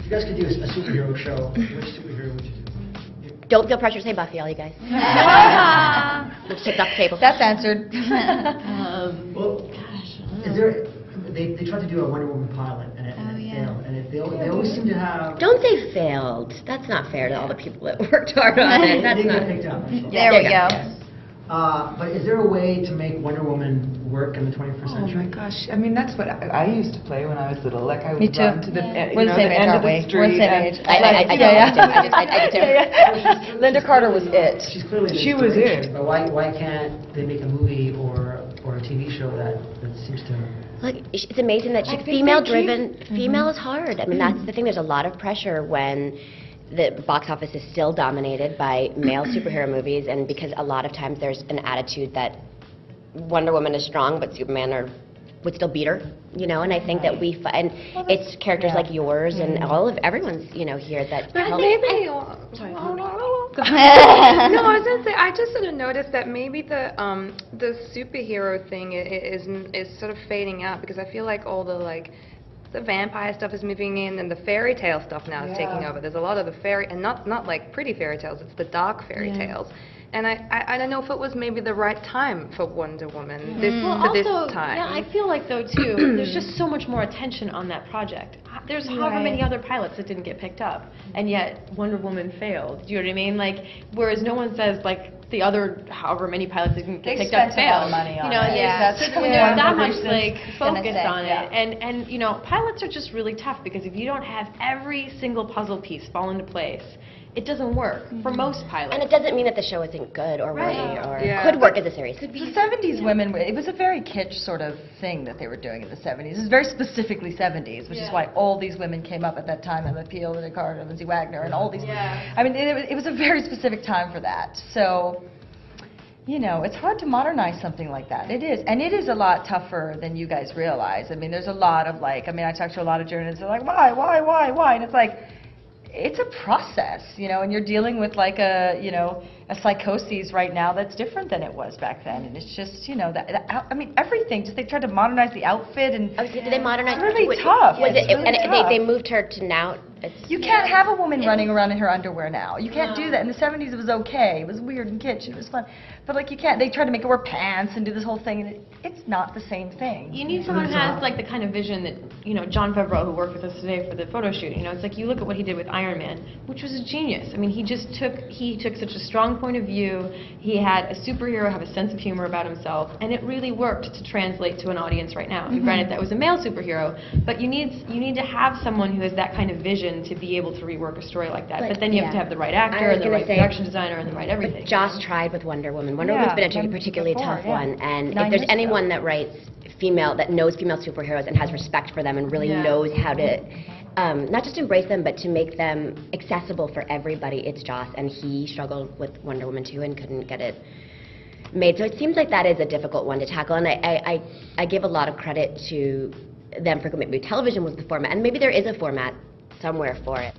you guys could do a superhero show, which superhero would you do? Don't feel pressure to say Buffy, all you guys. Let's take it off the table. That's answered. Well, is there? They tried to do a Wonder Woman pilot, and it failed. And they always seem to have. Don't say failed. That's not fair to all the people that worked hard on it. That's They not. got picked up. There we go. Yes. But is there a way to make Wonder Woman work in the 21st century? Oh my gosh! I mean, that's what I used to play when I was little. Like I would Me too. run to the, We're the same age, end of aren't we? the street. We're the same age. I do. Linda Carter was it. She's clearly the She was inspiration, it. But why can't they make a movie or a TV show that seems to? Look, it's amazing that female-driven. Female is hard. I mean, that's the thing. There's a lot of pressure when the box office is still dominated by male superhero movies, and because a lot of times there's an attitude that Wonder Woman is strong, but Superman would still beat her, you know. And I think that and it's characters like yours and everyone's, you know, here that. But help. maybe. Sorry. No, I was gonna say I just sort of noticed that maybe the superhero thing is sort of fading out, because I feel like all the vampire stuff is moving in, and the fairy tale stuff now is taking over. There's a lot of the fairy, and not like pretty fairy tales, it's the dark fairy tales. And I don't know if it was maybe the right time for Wonder Woman this time. Yeah, I feel like though too, there's just so much more attention on that project. There's however many other pilots that didn't get picked up, and yet Wonder Woman failed. Do you know what I mean? Like, whereas no one says like the other however many pilots that didn't get picked up failed. Money on you know, it. when there's that much like gonna focus say, on it, and you know, pilots are just really tough, because if you don't have every single puzzle piece fall into place, it doesn't work for most pilots. And it doesn't mean that the show isn't good or worthy or could work as a series. The 70s women, it was a very kitsch sort of thing that they were doing in the 70s. It was very specifically 70s, which is why all these women came up at that time, Emma Peel, Linda Carter, Lindsay Wagner, and all these. I mean, it was a very specific time for that. So, you know, it's hard to modernize something like that. It is. And it is a lot tougher than you guys realize. I mean, there's a lot of I talk to a lot of journalists, they're like, why? And it's like, it's a process, you know, and you're dealing with like a psychosis right now that's different than it was back then, and it's just, you know, I mean, everything. Just they tried to modernize the outfit, and did they modernize? It's really tough. Was it? Really And tough. they moved her to now. You can't have a woman running around in her underwear now. You can't do that. In the 70s, it was okay. It was weird and kitsch. It was fun. But, like, you can't. They tried to make her wear pants and do this whole thing, and it's not the same thing. You need someone who has like the kind of vision that, you know, Jon Favreau, who worked with us today for the photo shoot, you know, it's like you look at what he did with Iron Man, which was a genius. I mean, he took such a strong point of view. He had a superhero have a sense of humor about himself, and it really worked to translate to an audience right now. Granted, that was a male superhero, but you need to have someone who has that kind of vision to be able to rework a story like that. But then you have to have the right actor, and the right production designer, and the right everything. Joss tried with Wonder Woman. Wonder Woman's been a particularly tough one, and if there's anyone that writes that knows female superheroes and has respect for them and really knows how to not just embrace them, but to make them accessible for everybody, it's Joss, and he struggled with Wonder Woman too and couldn't get it made. So it seems like that is a difficult one to tackle, and I give a lot of credit to them for maybe television was the format, and maybe there is a format somewhere for it.